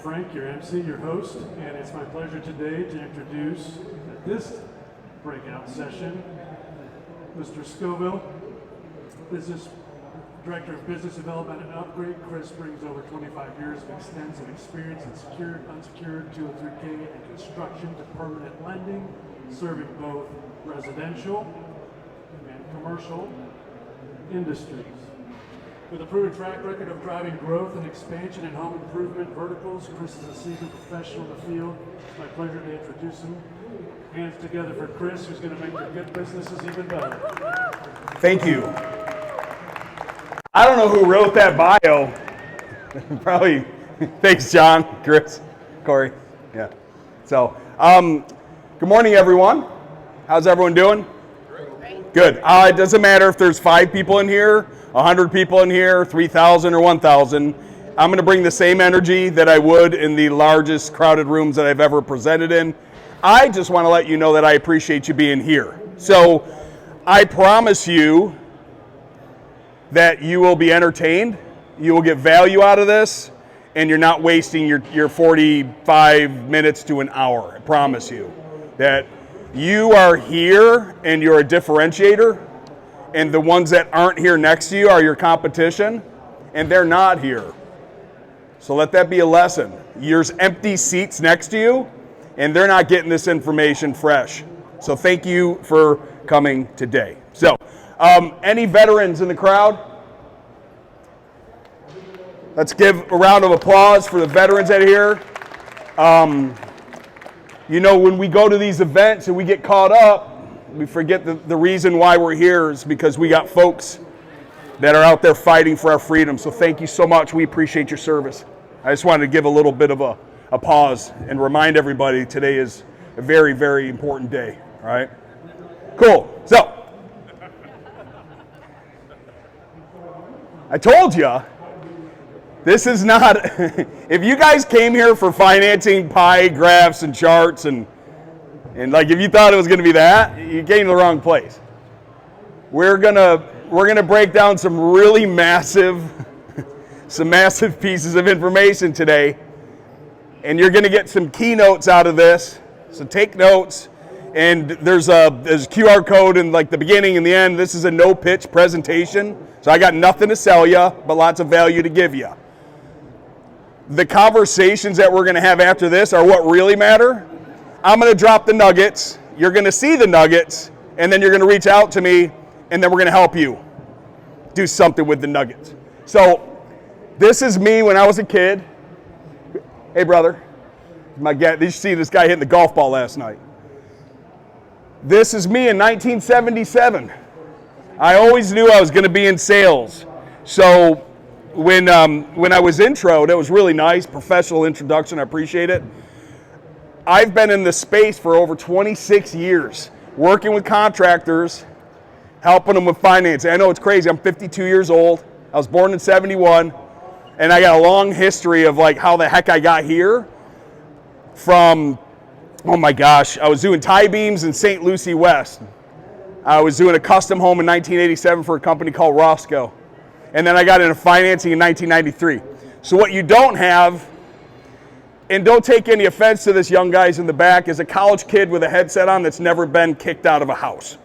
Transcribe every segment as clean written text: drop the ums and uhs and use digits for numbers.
Frank, your MC, your host, and it's my pleasure today to introduce at this breakout session Mr. Scoville, Director of Business Development and Upgrade. Chris brings over 25 years of extensive experience in secured, unsecured, 203K, and construction to permanent lending, serving both residential and commercial industries. With a proven track record of driving growth and expansion in home improvement verticals, Chris is a seasoned professional in the field. It's my pleasure to introduce him. Hands together for Chris, who's going to make your good businesses even better. Thank you. I don't know who wrote that bio. Probably. Thanks, John, Chris, Corey. Yeah. So, good morning, everyone. How's everyone doing? Great. Good. It doesn't matter if there's 5 people in here, 100 people in here, 3,000 or 1,000. I'm going to bring the same energy that I would in the largest crowded rooms that I've ever presented in. I just want to let you know that I appreciate you being here. So I promise you that you will be entertained, you will get value out of this, and you're not wasting your 45 minutes to an hour. I promise you that you are here and you're a differentiator, and the ones that aren't here next to you are your competition, and they're not here. So let that be a lesson. There's empty seats next to you, and they're not getting this information fresh. So thank you for coming today. So, any veterans in the crowd? Let's give a round of applause for the veterans that are here. You know, when we go to these events and we get caught up, we forget the reason why we're here is because we got folks that are out there fighting for our freedom. So thank you so much. We appreciate your service. I just wanted to give a little bit of a pause and remind everybody today is a very, very important day. All right? Cool. So, I told you, this is not, if you guys came here for financing pie graphs and charts and like if you thought it was going to be that, you came to the wrong place. We're gonna break down some really massive pieces of information today, and you're going to get some keynotes out of this. So take notes, and there's a QR code in like the beginning and the end. This is a no pitch presentation, so I got nothing to sell you, but lots of value to give you. The conversations that we're going to have after this are what really matter. I'm going to drop the nuggets, you're going to see the nuggets, and then you're going to reach out to me, and then we're going to help you do something with the nuggets. So this is me when I was a kid. Hey, brother. Did you see this guy hitting the golf ball last night? This is me in 1977. I always knew I was going to be in sales. So when I was introed, that was really nice, professional introduction, I appreciate it. I've been in this space for over 26 years, working with contractors, helping them with financing. I know it's crazy, I'm 52 years old, I was born in 71, and I got a long history of like how the heck I got here from, oh my gosh, I was doing tie beams in St. Lucie West. I was doing a custom home in 1987 for a company called Roscoe. And then I got into financing in 1993. So what you don't have, and don't take any offense to this young guys in the back, is a college kid with a headset on that's never been kicked out of a house.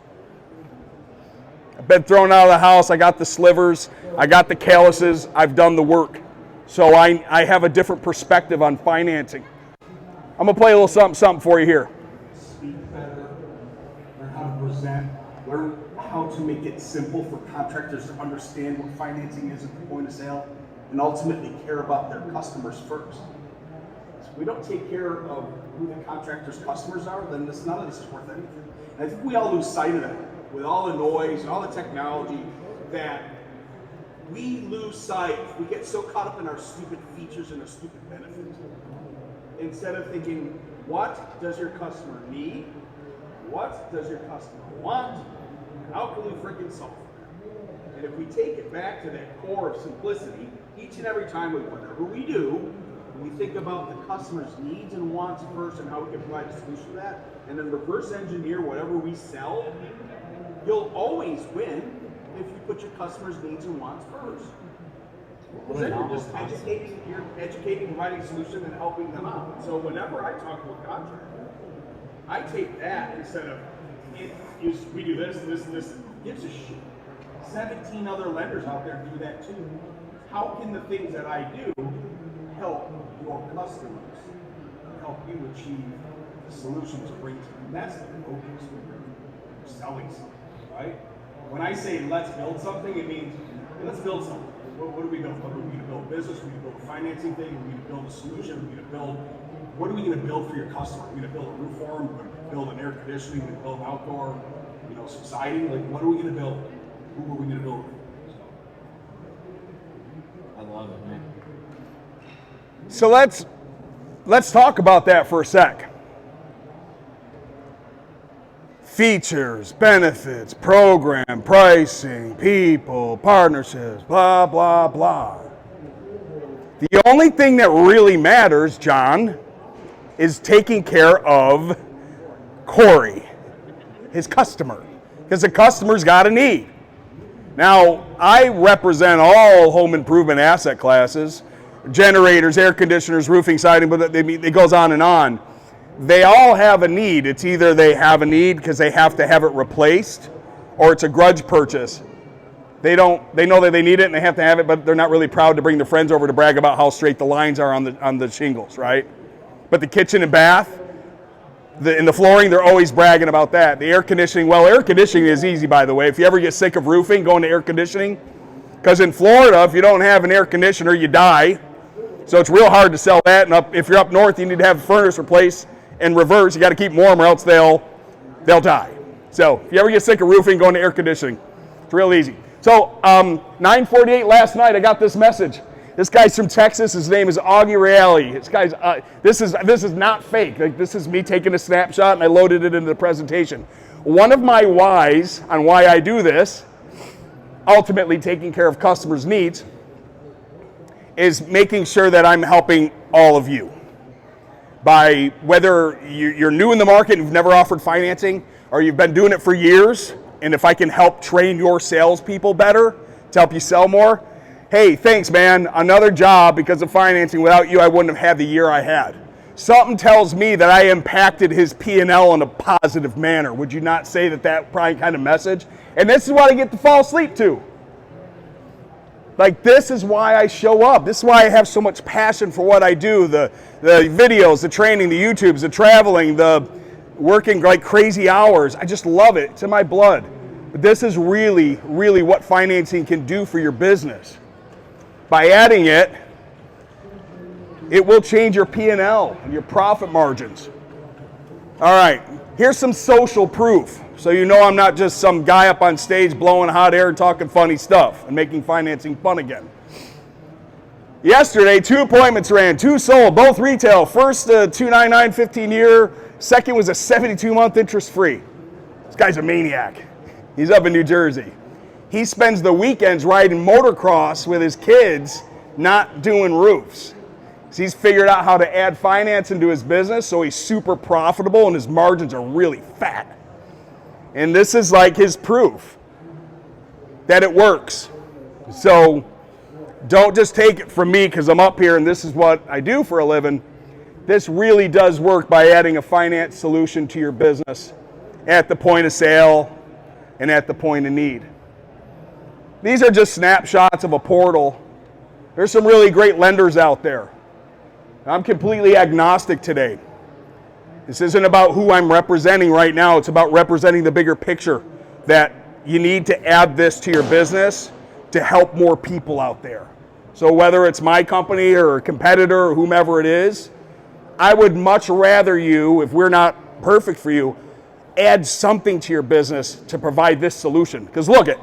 I've been thrown out of the house, I got the slivers, I got the calluses, I've done the work. So I have a different perspective on financing. I'm gonna play a little something for you here. Speak better, learn how to present, learn how to make it simple for contractors to understand what financing is at the point of sale, and ultimately care about their customers first. If we don't take care of who the contractor's customers are, then none of this is worth anything. And I think we all lose sight of that with all the noise and all the technology, that we lose sight. We get so caught up in our stupid features and our stupid benefits, instead of thinking, what does your customer need? What does your customer want? How can we freaking solve it? And if we take it back to that core of simplicity, each and every time whatever we do, we think about the customer's needs and wants first and how we can provide a solution to that, and then reverse engineer whatever we sell, you'll always win if you put your customer's needs and wants first. Well, then you're just educating, providing a solution, and helping them out. So whenever I talk to a contractor, I take that instead of, we do this, this, and this. Gives a shit. 17 other lenders out there do that too. How can the things that I do help your customers, help you achieve the solution to bring to them? That's the focus when you're selling something, right? When I say let's build something, it means let's build something. What do we build? What are we going to build? A business? Are we going to build a financing thing? Are we going to build a solution? Are we going to build? What are we going to build for your customer? Are we going to build a roof for them? Are we going to build an air conditioning? Are we going to build an outdoor, subsiding? Like, what are we going to build? Who are we going to build? I love it, man. So let's talk about that for a sec. Features, benefits, program, pricing, people, partnerships, blah, blah, blah. The only thing that really matters, John, is taking care of Corey, his customer, because the customer's got a need. Now, I represent all home improvement asset classes, generators, air conditioners, roofing, siding, but it goes on and on. They all have a need. It's either they have a need because they have to have it replaced, or it's a grudge purchase. They know that they need it and they have to have it, but they're not really proud to bring their friends over to brag about how straight the lines are on the shingles, right? But the kitchen and bath, and the flooring, they're always bragging about that. The air conditioning, well, air conditioning is easy, by the way. If you ever get sick of roofing, going to air conditioning. Because in Florida, if you don't have an air conditioner, you die. So it's real hard to sell that. And if you're up north, you need to have the furnace replaced and reverse. You got to keep them warm or else they'll die. So if you ever get sick of roofing, going to air conditioning. It's real easy. So 9:48 last night, I got this message. This guy's from Texas. His name is Augie Reale. This guy's this is not fake. Like, this is me taking a snapshot and I loaded it into the presentation. One of my whys on why I do this, ultimately taking care of customers' needs, is making sure that I'm helping all of you. By whether you're new in the market and you've never offered financing, or you've been doing it for years, and if I can help train your salespeople better to help you sell more, hey, thanks, man. Another job because of financing. Without you, I wouldn't have had the year I had. Something tells me that I impacted his P&L in a positive manner. Would you not say that probably kind of message? And this is what I get to fall asleep to. Like, this is why I show up. This is why I have so much passion for what I do. The videos, the training, the YouTubes, the traveling, the working like crazy hours. I just love it. It's in my blood. But this is really, really what financing can do for your business. By adding it, it will change your P&L and your profit margins. All right, here's some social proof. So you know I'm not just some guy up on stage blowing hot air and talking funny stuff and making financing fun again. Yesterday, 2 appointments ran, 2 sold, both retail. First, $299 15-year. Second was a 72-month interest-free. This guy's a maniac. He's up in New Jersey. He spends the weekends riding motocross with his kids, not doing roofs. So he's figured out how to add finance into his business, so he's super profitable and his margins are really fat. And this is like his proof that it works. So don't just take it from me because I'm up here and this is what I do for a living. This really does work by adding a finance solution to your business at the point of sale and at the point of need. These are just snapshots of a portal. There's some really great lenders out there. I'm completely agnostic today. This isn't about who I'm representing right now. It's about representing the bigger picture that you need to add this to your business to help more people out there. So whether it's my company or a competitor or whomever it is, I would much rather you, if we're not perfect for you, add something to your business to provide this solution. Because look it,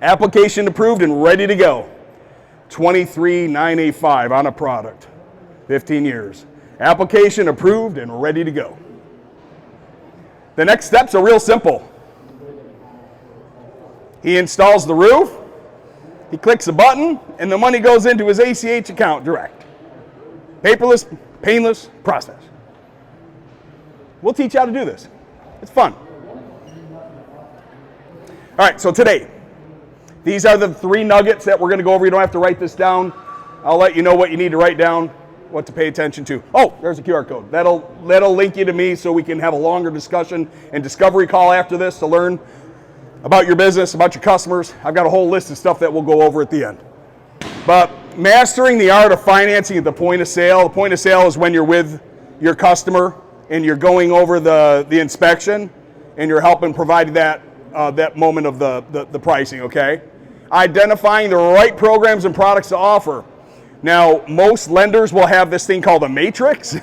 application approved and ready to go. 23,985 on a product, 15 years. Application approved and ready to go. The next steps are real simple. He installs the roof, he clicks a button, and the money goes into his ACH account direct. Paperless, painless process. We'll teach you how to do this. It's fun. All right, so today, These are the 3 nuggets that we're going to go over. You don't have to write this down. I'll let you know what you need to write down, what to pay attention to. Oh, there's a QR code. That'll link you to me so we can have a longer discussion and discovery call after this to learn about your business, about your customers. I've got a whole list of stuff that we'll go over at the end. But mastering the art of financing at the point of sale. The point of sale is when you're with your customer and you're going over the inspection and you're helping provide that moment of the pricing, okay? Identifying the right programs and products to offer. Now, most lenders will have this thing called a matrix,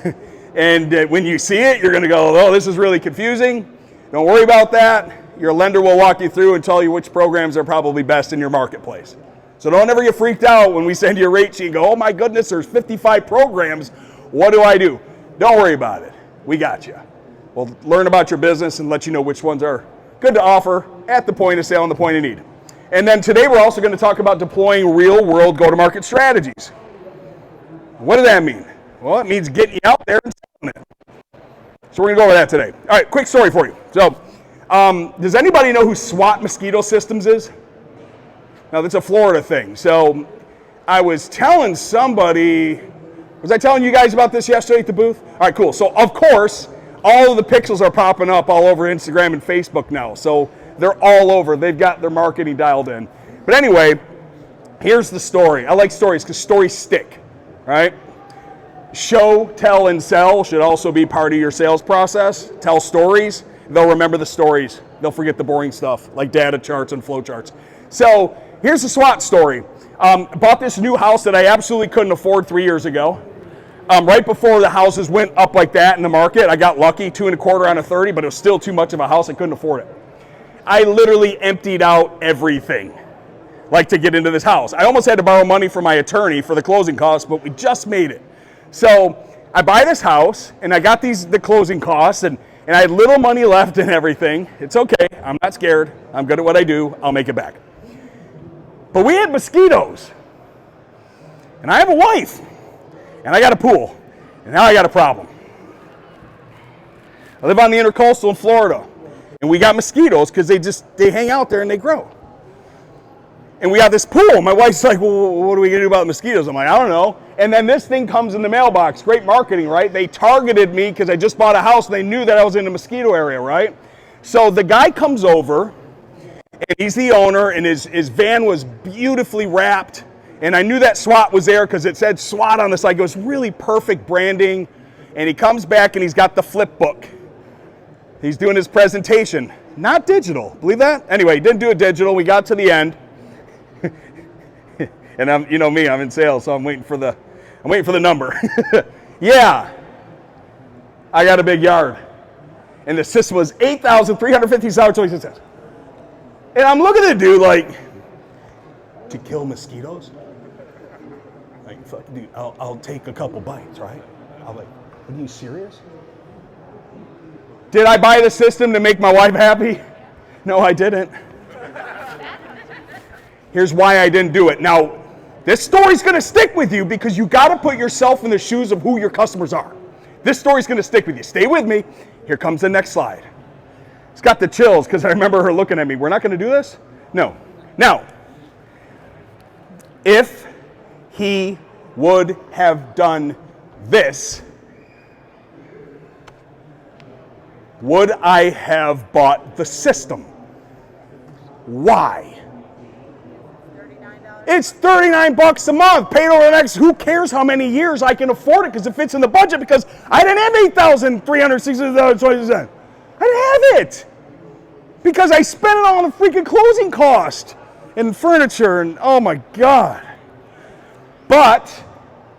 and when you see it, you're going to go, oh, this is really confusing. Don't worry about that. Your lender will walk you through and tell you which programs are probably best in your marketplace. So don't ever get freaked out when we send you a rate sheet and go, oh my goodness, there's 55 programs. What do I do? Don't worry about it. We got you. We'll learn about your business and let you know which ones are good to offer at the point of sale and the point of need. And then today we're also going to talk about deploying real-world go-to-market strategies. What does that mean? Well, it means getting you out there and selling it. So we're going to go over that today. All right, quick story for you. So, does anybody know who SWAT Mosquito Systems is? Now, that's a Florida thing. So, I was telling somebody, was I telling you guys about this yesterday at the booth? All right, cool. So, of course, all of the pixels are popping up all over Instagram and Facebook now. So, they're all over. They've got their marketing dialed in. But anyway, here's the story. I like stories because stories stick, right? Show, tell, and sell should also be part of your sales process. Tell stories. They'll remember the stories. They'll forget the boring stuff like data charts and flow charts. So here's the SWAT story. Bought this new house that I absolutely couldn't afford 3 years ago. Right before the houses went up like that in the market, I got lucky, 2.25 on a 30, but it was still too much of a house. I couldn't afford it. I literally emptied out everything, like to get into this house. I almost had to borrow money from my attorney for the closing costs, but we just made it. So I buy this house, and I got the closing costs, and I had little money left and everything. It's okay. I'm not scared. I'm good at what I do. I'll make it back. But we had mosquitoes, and I have a wife, and I got a pool, and now I got a problem. I live on the intercoastal in Florida, and we got mosquitoes because they hang out there and they grow. And we got this pool. My wife's like, well, what are we going to do about the mosquitoes? I'm like, I don't know. And then this thing comes in the mailbox. Great marketing, right? They targeted me because I just bought a house and they knew that I was in the mosquito area, right? So the guy comes over, and he's the owner, and his van was beautifully wrapped. And I knew that SWAT was there because it said SWAT on the side. It was really perfect branding. And he comes back and he's got the flip book. He's doing his presentation. Not digital. Believe that? Anyway, he didn't do it digital. We got to the end. And I'm in sales, so I'm waiting for the number. Yeah, I got a big yard, and the system was $8,350.26. And I'm looking at the dude like, to kill mosquitoes? Like, fuck, dude, I'll take a couple bites, right? I'm like, are you serious? Did I buy the system to make my wife happy? No, I didn't. Here's why I didn't do it. Now, this story's going to stick with you because you got to put yourself in the shoes of who your customers are. This story's going to stick with you. Stay with me. Here comes the next slide. It's got the chills because I remember her looking at me. We're not going to do this? No. Now, if he would have done this, would I have bought the system? Why? It's $39 a month, paid over the next, who cares how many years I can afford it because it fits in the budget because I didn't have $8,360.20. I didn't have it because I spent it all on the freaking closing cost and furniture and oh my God. But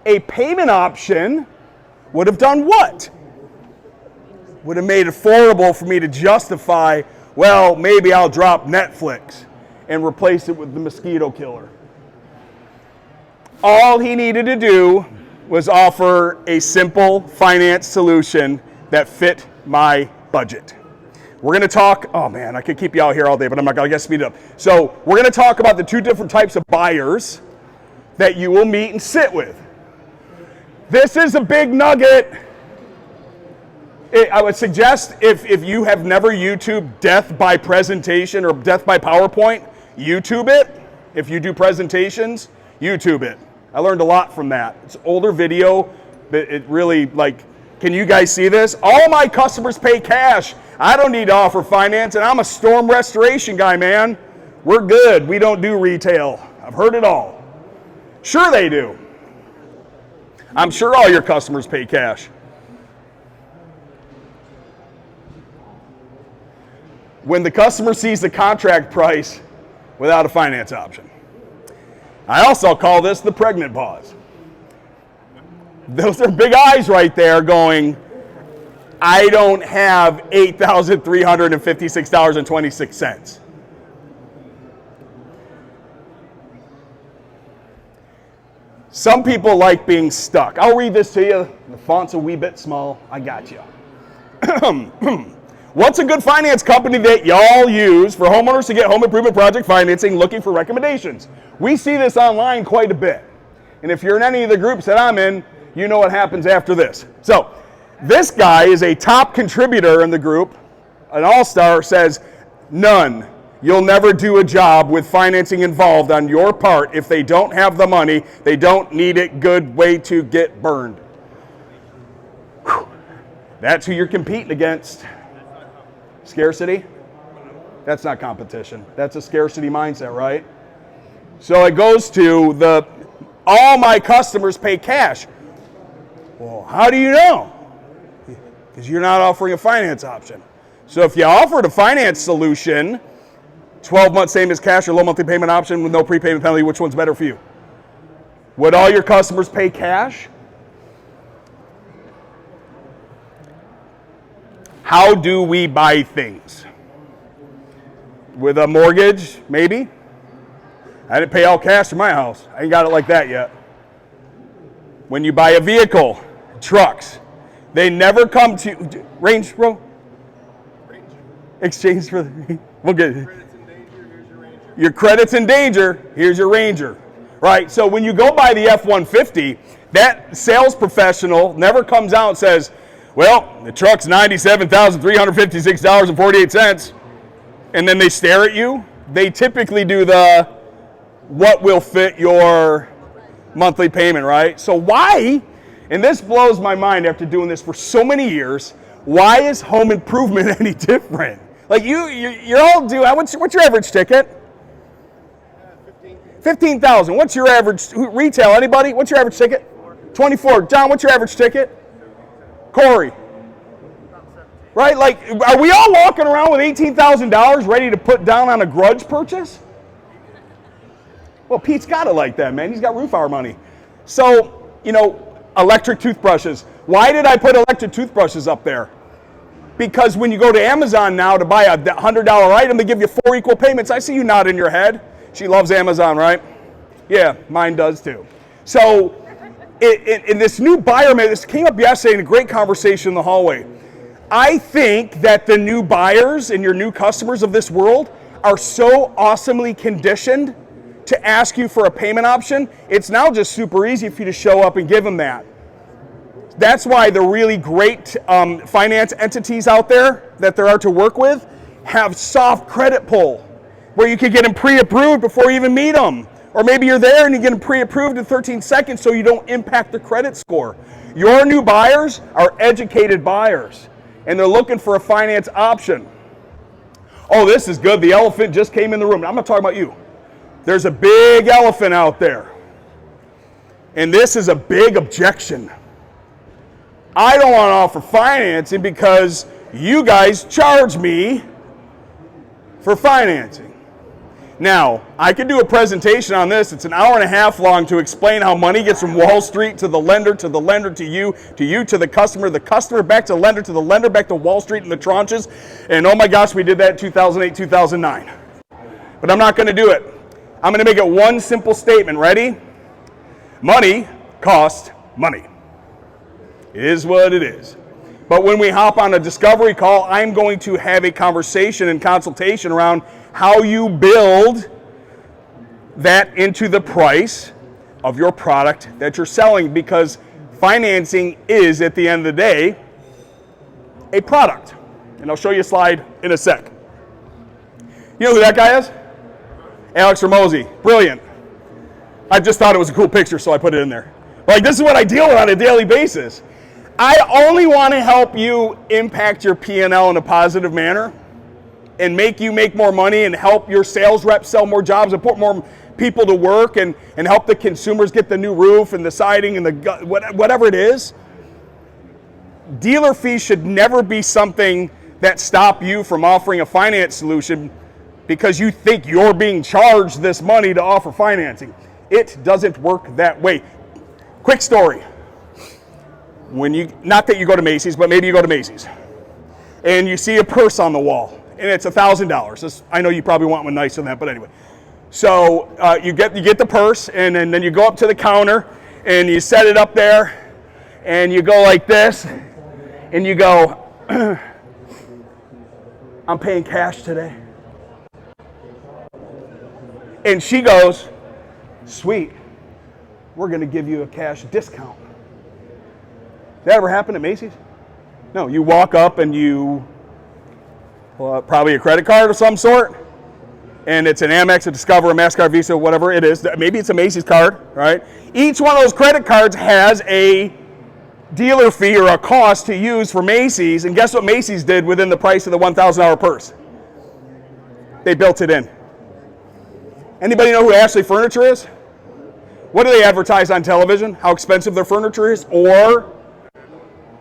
a payment option would have done what? Would have made it affordable for me to justify, well, maybe I'll drop Netflix and replace it with the mosquito killer. All he needed to do was offer a simple finance solution that fit my budget. We're going to talk, oh man, I could keep you out here all day, but I'm not going to get speed up. So we're going to talk about the 2 different types of buyers that you will meet and sit with. This is a big nugget. I would suggest if you have never YouTubed death by presentation or death by PowerPoint, YouTube it. If you do presentations, YouTube it. I learned a lot from that. It's older video, but it really, like, can you guys see this? All my customers pay cash. I don't need to offer finance, and I'm a storm restoration guy, man. We're good. We don't do retail. I've heard it all. Sure they do. I'm sure all your customers pay cash. When the customer sees the contract price without a finance option. I also call this the pregnant pause. Those are big eyes right there going, I don't have $8,356.26. Some people like being stuck. I'll read this to you. The font's a wee bit small. I got you. What's a good finance company that y'all use for homeowners to get home improvement project financing looking for recommendations? We see this online quite a bit. And if you're in any of the groups that I'm in, you know what happens after this. So this guy is a top contributor in the group. An all-star says, none. You'll never do a job with financing involved on your part if they don't have the money. They don't need it. Good way to get burned. Whew. That's who you're competing against. Scarcity? That's not competition. That's a scarcity mindset, right? So it goes to all my customers pay cash. Well, how do you know? Because you're not offering a finance option. So if you offered a finance solution, 12 months same as cash or low monthly payment option with no prepayment penalty, which one's better for you? Would all your customers pay cash? How do we buy things? With a mortgage, maybe? I didn't pay all cash for my house. I ain't got it like that yet. When you buy a vehicle, trucks, they never come to Range Rover. Exchange for the, we'll get it. Your credit's in danger, here's your Ranger. Right, so when you go buy the F-150, that sales professional never comes out and says, well, the truck's $97,356.48, and then they stare at you. They typically do the, what will fit your monthly payment, right? So why, and this blows my mind after doing this for so many years, why is home improvement any different? Like you're all doing, what's your average ticket? 15,000. What's your average retail? Anybody? What's your average ticket? 24. John, what's your average ticket? Corey. Right? Like, are we all walking around with $18,000 ready to put down on a grudge purchase? Well, Pete's got it like that, man. He's got roof hour money. So, electric toothbrushes. Why did I put electric toothbrushes up there? Because when you go to Amazon now to buy a $100 item, they give you 4 equal payments. I see you nodding your head. She loves Amazon, right? Yeah, mine does too. So, in this new buyer, this came up yesterday in a great conversation in the hallway. I think that the new buyers and your new customers of this world are so awesomely conditioned to ask you for a payment option. It's now just super easy for you to show up and give them that. That's why the really great finance entities out there that there are to work with have soft credit pull, where you can get them pre-approved before you even meet them. Or maybe you're there and you get them pre-approved in 13 seconds so you don't impact the credit score. Your new buyers are educated buyers, and they're looking for a finance option. Oh, this is good. The elephant just came in the room. I'm not talking about you. There's a big elephant out there. And this is a big objection. I don't want to offer financing because you guys charge me for financing. Now, I could do a presentation on this. It's an hour and a half long to explain how money gets from Wall Street to the lender to you to the customer back to the lender, back to Wall Street and the tranches. And oh my gosh, we did that in 2008, 2009. But I'm not going to do it. I'm going to make it one simple statement. Ready? Money costs money. It is what it is. But when we hop on a discovery call, I'm going to have a conversation and consultation around how you build that into the price of your product that you're selling, because financing is, at the end of the day, a product. And I'll show you a slide in a sec. You know who that guy is? Alex Ramosi, brilliant. I just thought it was a cool picture, so I put it in there. Like, this is what I deal with on a daily basis. I only want to help you impact your P&L in a positive manner and make you make more money and help your sales reps sell more jobs and put more people to work and help the consumers get the new roof and the siding and the whatever it is. Dealer fees should never be something that stop you from offering a finance solution because you think you're being charged this money to offer financing. It doesn't work that way. Quick story. Not that you go to Macy's, but maybe you go to Macy's and you see a purse on the wall and it's $1,000. I know you probably want one nicer than that, but anyway. So you get the purse and then you go up to the counter and you set it up there and you go like this and you go, I'm paying cash today. And she goes, sweet, we're going to give you a cash discount. That ever happen at Macy's? No, you walk up and you, probably a credit card of some sort, and it's an Amex, a Discover, a MasterCard, Visa, whatever it is. Maybe it's a Macy's card, right? Each one of those credit cards has a dealer fee or a cost to use for Macy's, and guess what Macy's did within the price of the $1,000 purse? They built it in. Anybody know who Ashley Furniture is? What do they advertise on television? How expensive their furniture is? Or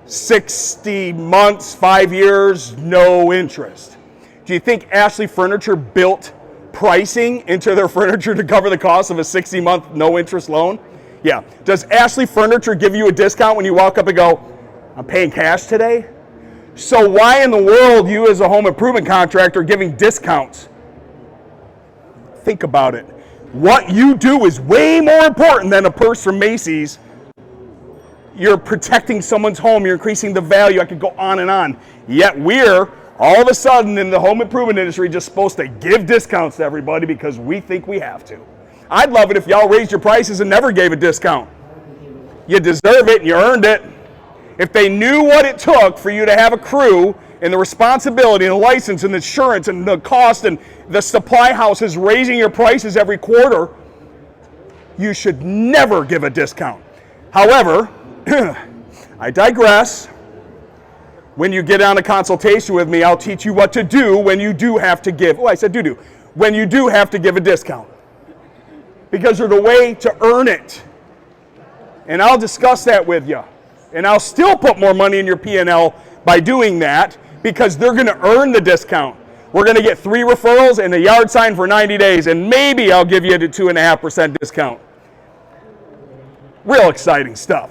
60 months, 5 years, no interest. Do you think Ashley Furniture built pricing into their furniture to cover the cost of a 60-month no-interest loan? Yeah. Does Ashley Furniture give you a discount when you walk up and go, I'm paying cash today? So why in the world you as a home improvement contractor are giving discounts? Think about it. What you do is way more important than a purse from Macy's. You're protecting someone's home. You're increasing the value. I could go on and on. Yet we're all of a sudden in the home improvement industry just supposed to give discounts to everybody because we think we have to. I'd love it if y'all raised your prices and never gave a discount. You deserve it and you earned it. If they knew what it took for you to have a crew and the responsibility and the license and the insurance and the cost and the supply houses raising your prices every quarter, you should never give a discount. However, I digress. When you get on a consultation with me, I'll teach you what to do when you do have to give. Oh, I said do. When you do have to give a discount. Because there's a way to earn it. And I'll discuss that with you. And I'll still put more money in your P&L by doing that because they're going to earn the discount. We're going to get 3 referrals and a yard sign for 90 days, and maybe I'll give you a 2.5% discount. Real exciting stuff.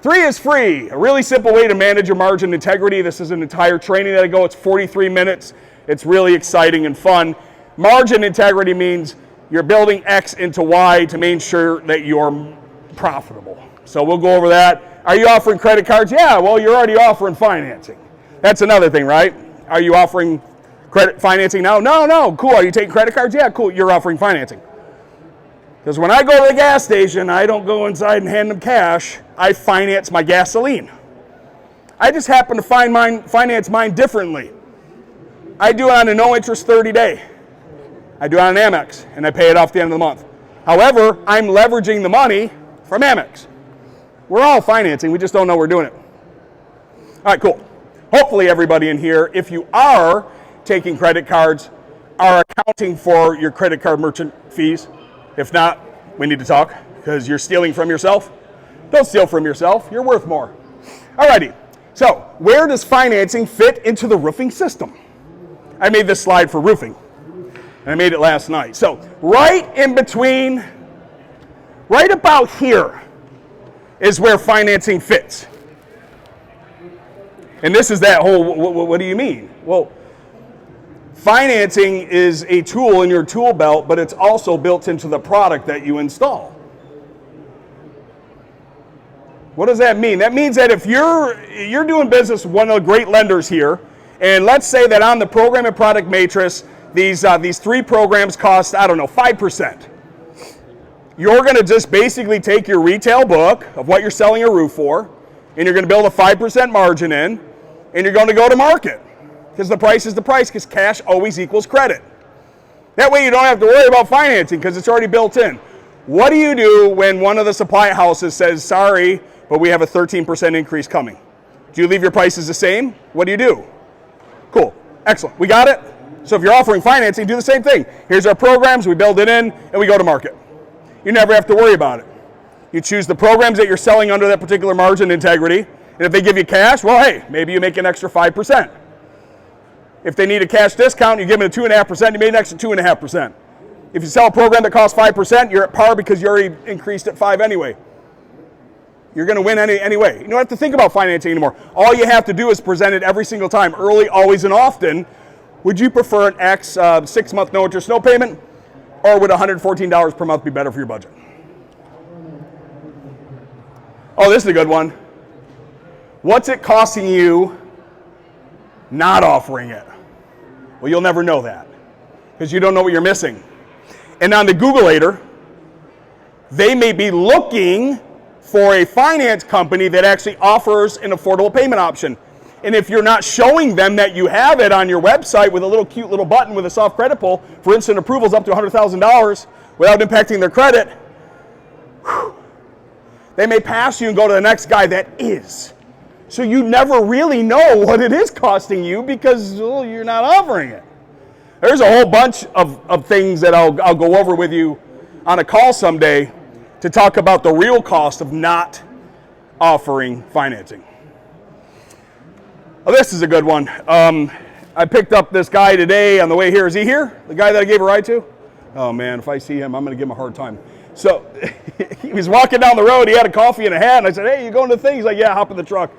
3 is free, a really simple way to manage your margin integrity. This is an entire training that I go. It's 43 minutes. It's really exciting and fun. Margin integrity means you're building X into Y to make sure that you're profitable. So we'll go over that. Are you offering credit cards? Yeah, well, you're already offering financing. That's another thing, right? Are you offering credit financing now? No, cool. Are you taking credit cards? Yeah, cool. You're offering financing. Because when I go to the gas station, I don't go inside and hand them cash. I finance my gasoline. I just happen to finance mine differently. I do it on a no-interest 30-day. I do it on an Amex, and I pay it off at the end of the month. However, I'm leveraging the money from Amex. We're all financing. We just don't know we're doing it. All right, cool. Hopefully everybody in here, if you are taking credit cards, are accounting for your credit card merchant fees. If not, we need to talk because you're stealing from yourself. Don't steal from yourself. You're worth more. All righty. So where does financing fit into the roofing system? I made this slide for roofing, and I made it last night. So right in between, right about here is where financing fits. And this is that whole, what do you mean? Well, financing is a tool in your tool belt, but it's also built into the product that you install. What does that mean? That means that if you're doing business with one of the great lenders here, and let's say that on the program and product matrix, these 3 programs cost, 5%. You're going to just basically take your retail book of what you're selling a roof for, and you're going to build a 5% margin in, and you're going to go to market. Because the price is the price, because cash always equals credit. That way you don't have to worry about financing because it's already built in. What do you do when one of the supply houses says, sorry, but we have a 13% increase coming? Do you leave your prices the same? What do you do? Cool. Excellent. We got it? So if you're offering financing, do the same thing. Here's our programs, we build it in, and we go to market. You never have to worry about it. You choose the programs that you're selling under that particular margin integrity, and if they give you cash, well, hey, maybe you make an extra 5%. If they need a cash discount, you give them a 2.5%, you made an extra 2.5%. If you sell a program that costs 5%, you're at par because you already increased at 5 anyway. You're going to win anyway. You don't have to think about financing anymore. All you have to do is present it every single time, early, always, and often. Would you prefer an X 6-month no interest, no payment, or would $114 per month be better for your budget? Oh, this is a good one. What's it costing you not offering it? Well, you'll never know that because you don't know what you're missing. And on the Googleator, they may be looking for a finance company that actually offers an affordable payment option. And if you're not showing them that you have it on your website with a little cute little button with a soft credit pull for instant approvals up to $100,000 without impacting their credit, they may pass you and go to the next guy that is. So you never really know what it is costing you because you're not offering it. There's a whole bunch of things that I'll go over with you on a call someday to talk about the real cost of not offering financing. Oh, this is a good one. I picked up this guy today on the way here. Is he here? The guy that I gave a ride to? Oh man, if I see him, I'm going to give him a hard time. So he was walking down the road. He had a coffee and a hat, and I said, "Hey, you going to the thing?" He's like, "Yeah, hop in the truck."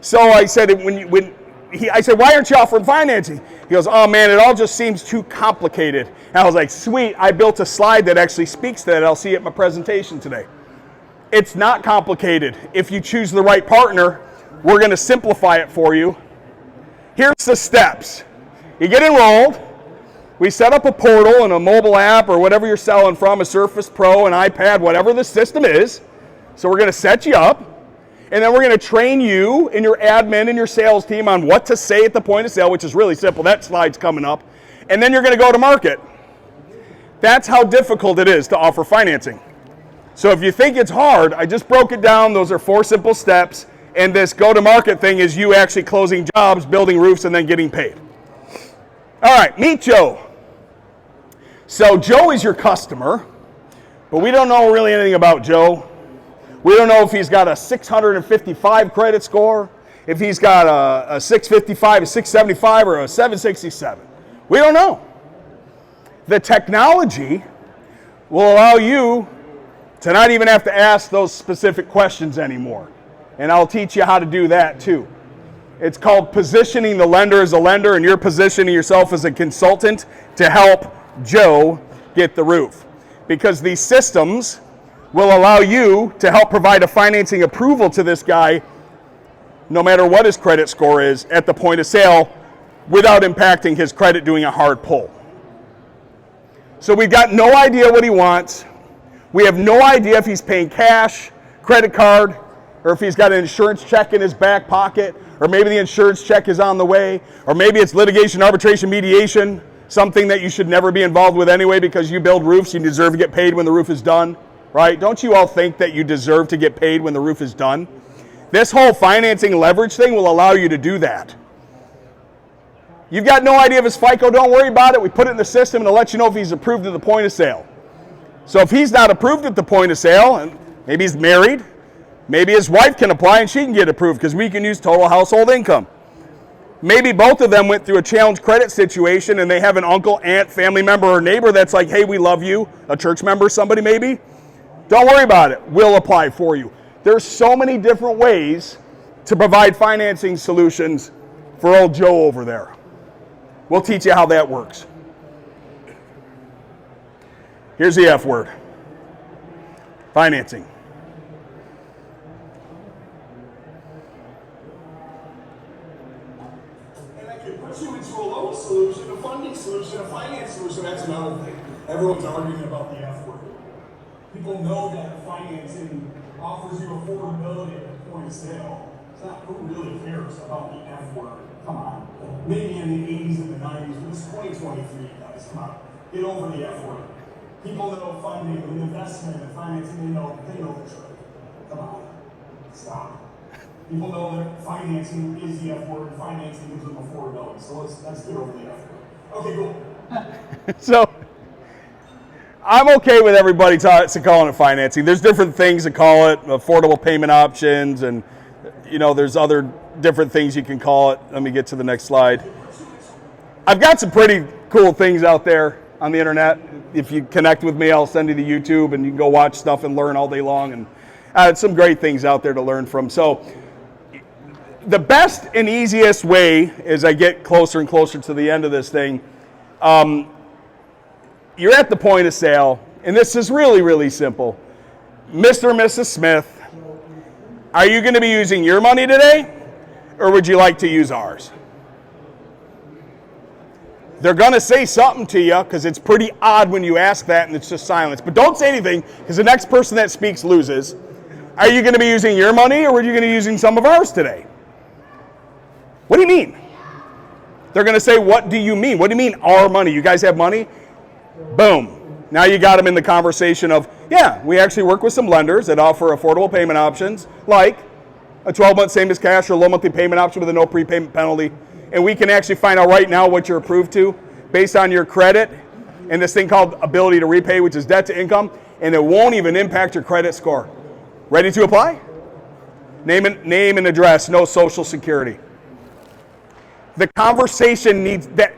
So I said, I said, "Why aren't you offering financing?" He goes, "Oh man, it all just seems too complicated." And I was like, "Sweet, I built a slide that actually speaks to that. I'll see it in my presentation today." It's not complicated. If you choose the right partner, we're going to simplify it for you. Here's the steps. You get enrolled. We set up a portal and a mobile app or whatever you're selling from, a Surface Pro, an iPad, whatever the system is. So we're going to set you up. And then we're going to train you and your admin and your sales team on what to say at the point of sale, which is really simple. That slide's coming up. And then you're going to go to market. That's how difficult it is to offer financing. So if you think it's hard, I just broke it down. Those are 4 simple steps. And this go-to-market thing is you actually closing jobs, building roofs, and then getting paid. All right, meet Joe. So Joe is your customer, but we don't know really anything about Joe. We don't know if he's got a 655 credit score, if he's got a 655, a 675, or a 767. We don't know. The technology will allow you to not even have to ask those specific questions anymore. And I'll teach you how to do that too. It's called positioning the lender as a lender, and you're positioning yourself as a consultant to help Joe get the roof. Because these systems will allow you to help provide a financing approval to this guy, no matter what his credit score is, at the point of sale, without impacting his credit doing a hard pull. So we've got no idea what he wants. We have no idea if he's paying cash, credit card, or if he's got an insurance check in his back pocket, or maybe the insurance check is on the way, or maybe it's litigation, arbitration, mediation, something that you should never be involved with anyway because you build roofs, you deserve to get paid when the roof is done, right? Don't you all think that you deserve to get paid when the roof is done? This whole financing leverage thing will allow you to do that. You've got no idea of his FICO, don't worry about it. We put it in the system and it'll let you know if he's approved at the point of sale. So if he's not approved at the point of sale, and maybe he's married, maybe his wife can apply and she can get approved because we can use total household income. Maybe both of them went through a challenged credit situation and they have an uncle, aunt, family member, or neighbor that's like, hey, we love you, a church member, somebody maybe. Don't worry about it. We'll apply for you. There's so many different ways to provide financing solutions for old Joe over there. We'll teach you how that works. Here's the F word. Financing. Put you into a loan solution, a funding solution, a finance solution. That's another thing. Everyone's arguing about the F word. People know that financing offers you affordability at the point of sale. It's not who really cares about the F word. Come on. Maybe in the 80s and the 90s, but it's 2023, guys. Come on. Get over the F word. People know funding and investment and financing, they know the truth. Come on, stop. People know that financing is the F word and financing gives them affordability. So let's get over the F word. Okay, cool. So I'm okay with everybody calling it financing. There's different things to call it, affordable payment options, and there's other different things you can call it. Let me get to the next slide. I've got some pretty cool things out there on the internet. If you connect with me, I'll send you the YouTube, and you can go watch stuff and learn all day long. And some great things out there to learn from. So the best and easiest way, as I get closer and closer to the end of this thing, you're at the point of sale, and this is really, really simple. Mr. and Mrs. Smith, are you going to be using your money today, or would you like to use ours? They're going to say something to you, because it's pretty odd when you ask that and it's just silence. But don't say anything, because the next person that speaks loses. Are you going to be using your money, or are you going to be using some of ours today? What do you mean? They're going to say, what do you mean? What do you mean our money? You guys have money? Boom. Now you got them in the conversation of, yeah, we actually work with some lenders that offer affordable payment options, like a 12-month same as cash or low monthly payment option with a no prepayment penalty. And we can actually find out right now what you're approved to based on your credit and this thing called ability to repay, which is debt to income, and it won't even impact your credit score. Ready to apply? Name and address, no social security. The conversation needs that.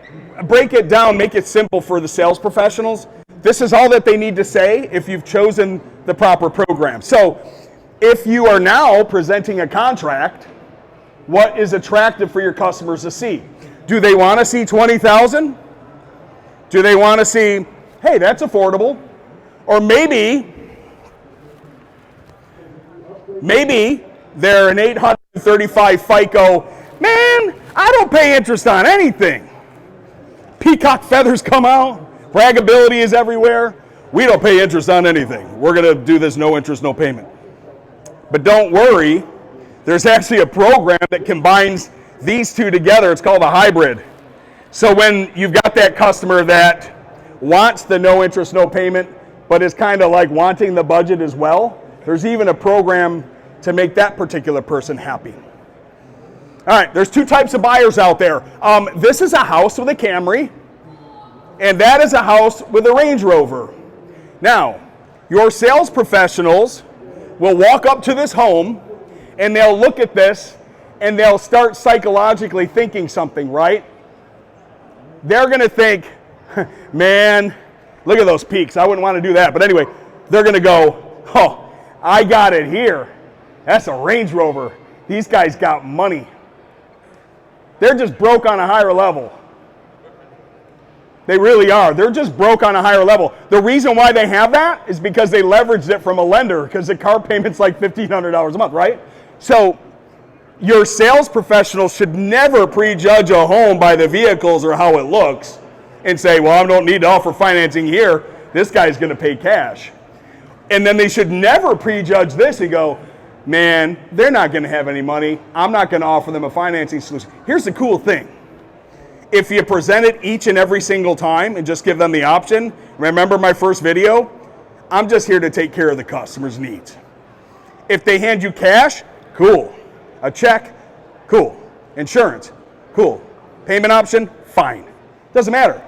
Break it down, make it simple for the sales professionals. This is all that they need to say if you've chosen the proper program. So if you are now presenting a contract, what is attractive for your customers to see? Do they want to see $20,000? Do they want to see, hey, that's affordable? Or maybe they're an 835 FICO, man, I don't pay interest on anything. Peacock feathers come out, braggability is everywhere. We don't pay interest on anything. We're going to do this no interest, no payment. But don't worry, there's actually a program that combines these two together. It's called a hybrid. So when you've got that customer that wants the no interest, no payment, but is kind of like wanting the budget as well, there's even a program to make that particular person happy. All right, there's two types of buyers out there. This is a house with a Camry, and that is a house with a Range Rover. Now, your sales professionals will walk up to this home, and they'll look at this, and they'll start psychologically thinking something, right? They're going to think, man, look at those peaks. I wouldn't want to do that. But anyway, they're going to go, oh, I got it here. That's a Range Rover. These guys got money. They're just broke on a higher level. They really are. They're just broke on a higher level. The reason why they have that is because they leveraged it from a lender, because the car payment's like $1,500 a month, right? So your sales professional should never prejudge a home by the vehicles or how it looks and say, well, I don't need to offer financing here. This guy's going to pay cash. And then they should never prejudge this and go, man, they're not going to have any money. I'm not going to offer them a financing solution. Here's the cool thing. If you present it each and every single time and just give them the option, remember my first video? I'm just here to take care of the customer's needs. If they hand you cash, cool. A check, cool. Insurance, cool. Payment option, fine. Doesn't matter.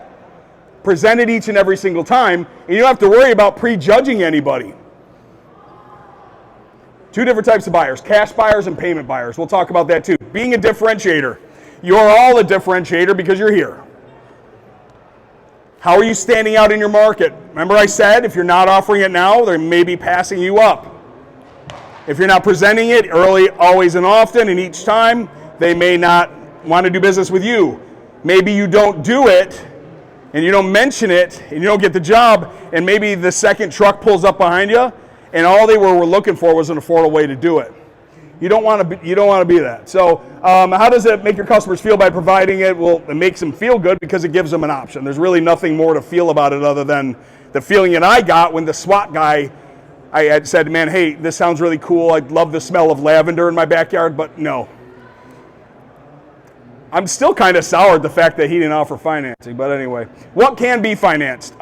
Present it each and every single time, and you don't have to worry about prejudging anybody. Two different types of buyers, cash buyers and payment buyers. We'll talk about that too. Being a differentiator. You're all a differentiator because you're here. How are you standing out in your market? Remember I said if you're not offering it now, they may be passing you up. If you're not presenting it early, always and often, and each time, they may not want to do business with you. Maybe you don't do it, and you don't mention it, and you don't get the job, and maybe the second truck pulls up behind you, and all they were looking for was an affordable way to do it. You don't want to be that. So how does it make your customers feel by providing it? Well, it makes them feel good because it gives them an option. There's really nothing more to feel about it other than the feeling that I got when the SWAT guy, I had said, man, hey, this sounds really cool. I'd love the smell of lavender in my backyard, but no. I'm still kind of sour at the fact that he didn't offer financing, but anyway. What can be financed?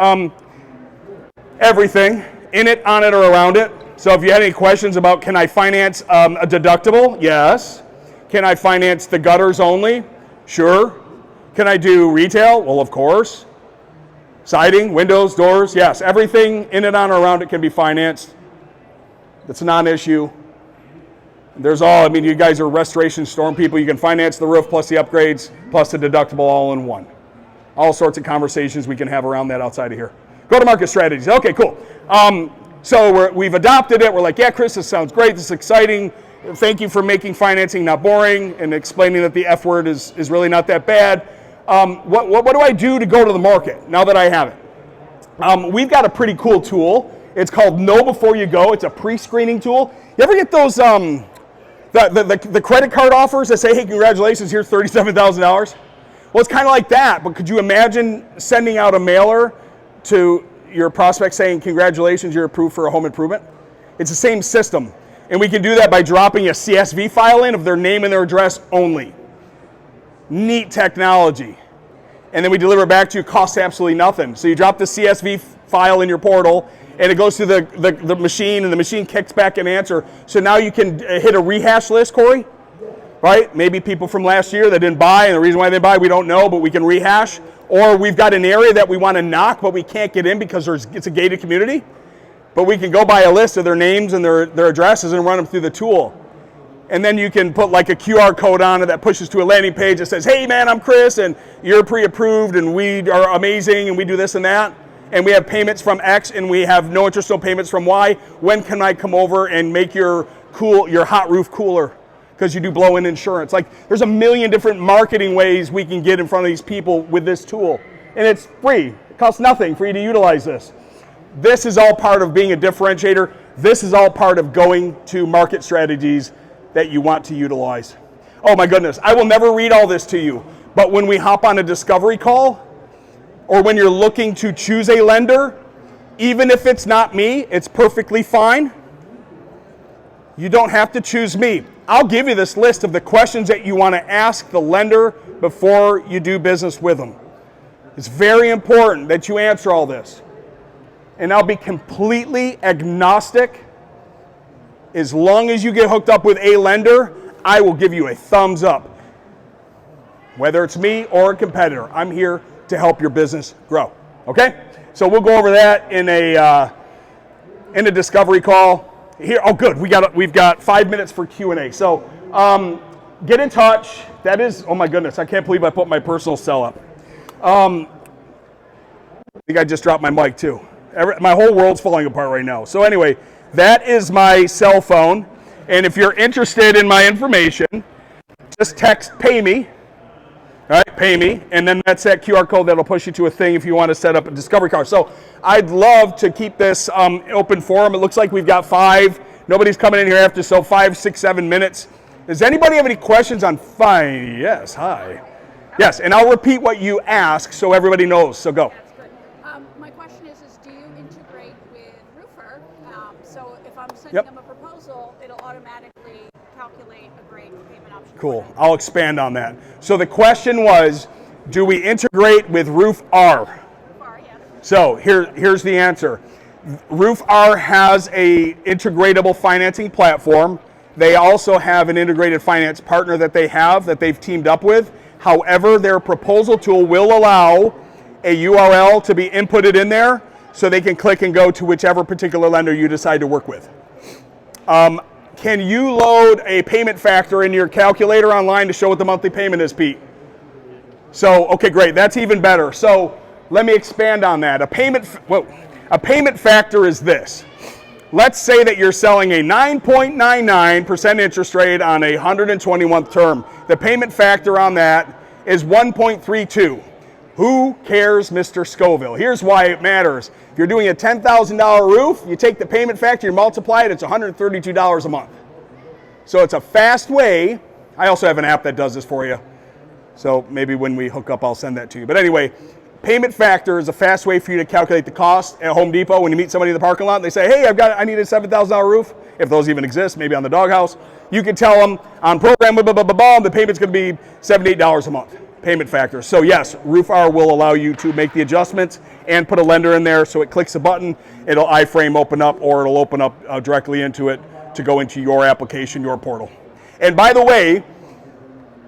Everything, in it, on it, or around it. So if you had any questions about can I finance a deductible? Yes. Can I finance the gutters only? Sure. Can I do retail? Well, of course. Siding, windows, doors, yes. Everything in it, on, or around it can be financed. That's a non-issue. There's all, I mean, you guys are restoration storm people. You can finance the roof plus the upgrades plus the deductible all in one. All sorts of conversations we can have around that outside of here. Go-to-market strategies. Okay, cool. So we've adopted it. We're like, yeah, Chris, this sounds great. This is exciting. Thank you for making financing not boring and explaining that the F word is really not that bad. What do I do to go to the market now that I have it? We've got a pretty cool tool. It's called Know Before You Go. It's a pre-screening tool. You ever get those the credit card offers that say, hey, congratulations, here's $37,000? Well, it's kind of like that, but could you imagine sending out a mailer to your prospect saying, congratulations, you're approved for a home improvement? It's the same system. And we can do that by dropping a CSV file in of their name and their address only. Neat technology. And then we deliver it back to you, costs absolutely nothing. So you drop the CSV file in your portal, and it goes to the machine, and the machine kicks back an answer. So now you can hit a rehash list, Corey, right? Maybe people from last year that didn't buy, and the reason why they didn't buy, we don't know, but we can rehash. Or we've got an area that we want to knock, but we can't get in because it's a gated community. But we can go by a list of their names and their addresses and run them through the tool. And then you can put like a QR code on it that pushes to a landing page that says, hey man, I'm Chris, and you're pre-approved, and we are amazing, and we do this and that. And we have payments from X, and we have no interest, no payments from Y. When can I come over and make your hot roof cooler? Because you do blow-in insurance. Like, there's a million different marketing ways we can get in front of these people with this tool. And it's free. It costs nothing for you to utilize this. This is all part of being a differentiator. This is all part of going to market strategies that you want to utilize. Oh my goodness, I will never read all this to you, but when we hop on a discovery call, or when you're looking to choose a lender, even if it's not me, it's perfectly fine. You don't have to choose me. I'll give you this list of the questions that you want to ask the lender before you do business with them. It's very important that you answer all this. And I'll be completely agnostic. As long as you get hooked up with a lender, I will give you a thumbs up. Whether it's me or a competitor, I'm here to help your business grow. Okay? So we'll go over that in a discovery call. Here, oh good, we've got 5 minutes for Q&A. So get in touch. That is, oh my goodness, I can't believe I put my personal cell up. I think I just dropped my mic too. My whole world's falling apart right now. So anyway, that is my cell phone. And if you're interested in my information, just text pay me. All right, pay me. And then that's that QR code that'll push you to a thing if you want to set up a discovery call. So I'd love to keep this open forum. It looks like we've got 5. Nobody's coming in here after, so 5, 6, 7 minutes. Does anybody have any questions on fine? Yes, hi. Yes, and I'll repeat what you ask so everybody knows. So go. That's good. My question is do you integrate with Roofer? So if I'm sending them a proposal, it'll automatically calculate a great payment option. Cool. I'll expand on that. So the question was, do we integrate with RoofR? RoofR, yeah. So here's the answer. RoofR has a integratable financing platform. They also have an integrated finance partner that they've teamed up with. However, their proposal tool will allow a URL to be inputted in there so they can click and go to whichever particular lender you decide to work with. Can you load a payment factor in your calculator online to show what the monthly payment is, Pete? So, okay, great. That's even better. So let me expand on that. A payment factor is this. Let's say that you're selling a 9.99% interest rate on a 121th term. The payment factor on that is 1.32. Who cares, Mr. Scoville? Here's why it matters. If you're doing a $10,000 roof, you take the payment factor, you multiply it, it's $132 a month. So it's a fast way. I also have an app that does this for you. So maybe when we hook up, I'll send that to you. But anyway, payment factor is a fast way for you to calculate the cost at Home Depot. When you meet somebody in the parking lot, they say, hey, I need a $7,000 roof. if those even exist, maybe on the doghouse. You can tell them on program, blah, blah, blah, blah, blah, the payment's going to be $78 a month, payment factor. So yes, RoofR will allow you to make the adjustments and put a lender in there. So it clicks a button, it'll iframe open up, or it'll open up directly into it to go into your application, your portal. And by the way,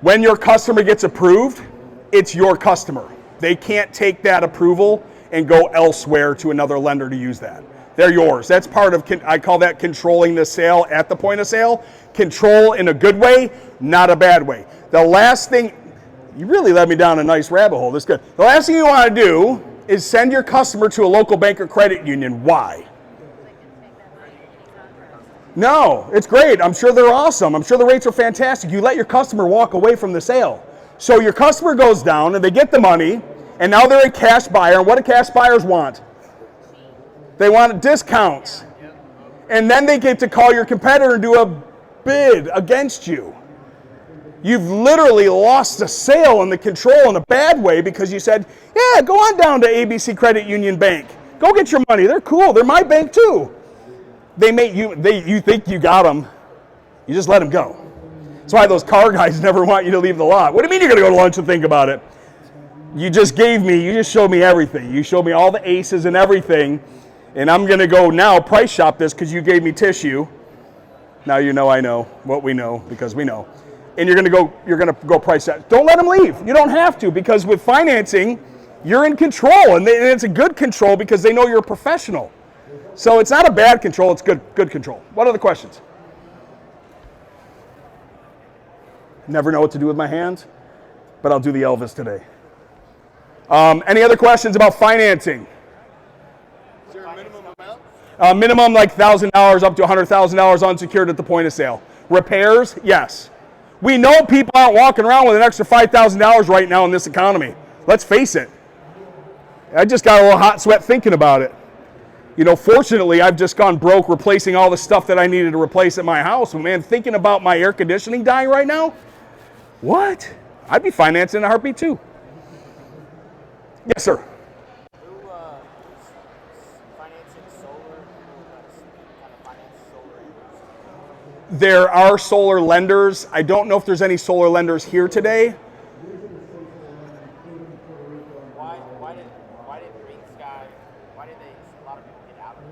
when your customer gets approved, it's your customer. They can't take that approval and go elsewhere to another lender to use that. They're yours. That's part of, I call that controlling the sale at the point of sale. Control in a good way, not a bad way. The last thing, you really led me down a nice rabbit hole. That's good. The last thing you want to do is send your customer to a local bank or credit union. Why? No, it's great. I'm sure they're awesome. I'm sure the rates are fantastic. You let your customer walk away from the sale. So your customer goes down and they get the money, and now they're a cash buyer. And what do cash buyers want? They want discounts. And then they get to call your competitor and do a bid against you. You've literally lost the sale and the control in a bad way because you said, yeah, go on down to ABC Credit Union Bank. Go get your money. They're cool. They're my bank too. You think you got them. You just let them go. That's why those car guys never want you to leave the lot. What do you mean you're going to go to lunch and think about it? You just showed me everything. You showed me all the aces and everything. And I'm going to go now price shop this because you gave me tissue. Now you know I know what we know because we know. And you're going to go price that. Don't let them leave. You don't have to, because with financing, you're in control, and it's a good control because they know you're a professional. So it's not a bad control, it's good control. What other questions? Never know what to do with my hands, but I'll do the Elvis today. Any other questions about financing? Is there a minimum amount? Minimum like $1,000 up to $100,000 unsecured at the point of sale. Repairs, yes. We know people aren't walking around with an extra $5,000 right now in this economy. Let's face it. I just got a little hot sweat thinking about it. You know, fortunately, I've just gone broke replacing all the stuff that I needed to replace at my house. And man, thinking about my air conditioning dying right now, what? I'd be financing in a heartbeat too. Yes, sir. Who's financing solar? Who kind of finance solar? There are solar lenders. I don't know if there's any solar lenders here today. Why did Green Sky? Why did a lot of people get out of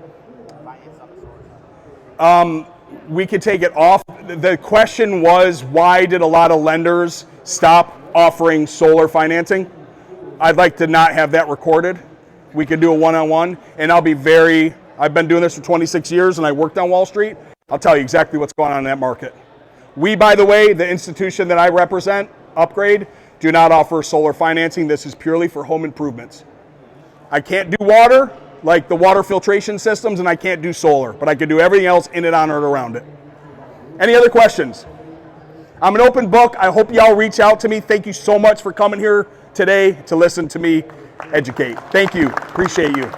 finance on the solar side? We could take it off. The question was, why did a lot of lenders stop offering solar financing? I'd like to not have that recorded. We could do a one-on-one, and I've been doing this for 26 years, and I worked on Wall Street. I'll tell you exactly what's going on in that market. We, by the way, the institution that I represent, Upgrade, do not offer solar financing. This is purely for home improvements. I can't do water, like the water filtration systems, and I can't do solar, but I can do everything else in it, on it, around it. Any other questions? I'm an open book. I hope y'all reach out to me. Thank you so much for coming here today to listen to me educate. Thank you. Appreciate you.